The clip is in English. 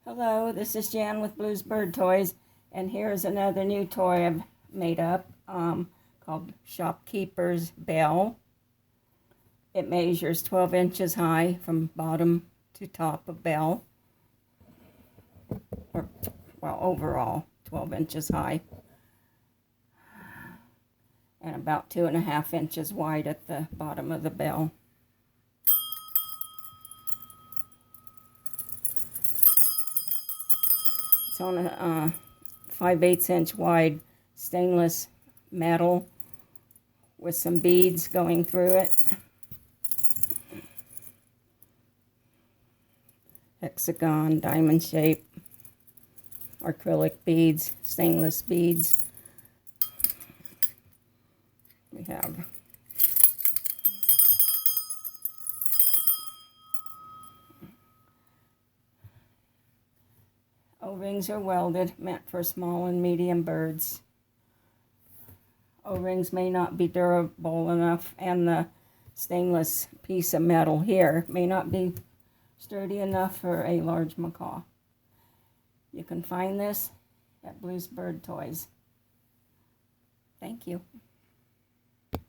Hello, this is Jan with Blues Bird Toys, and here's another new toy I've made up called Shopkeepers Bell. It measures 12 inches high from bottom to top of bell, or well, overall 12 inches high, and about 2.5 inches wide at the bottom of the bell. It's on a 5/8 inch wide stainless metal with some beads going through it. Hexagon, diamond shape, acrylic beads, stainless beads. We have O-rings are welded, meant for small and medium birds. O-rings may not be durable enough, and the stainless piece of metal here may not be sturdy enough for a large macaw. You can find this at Blues Bird Toys. Thank you.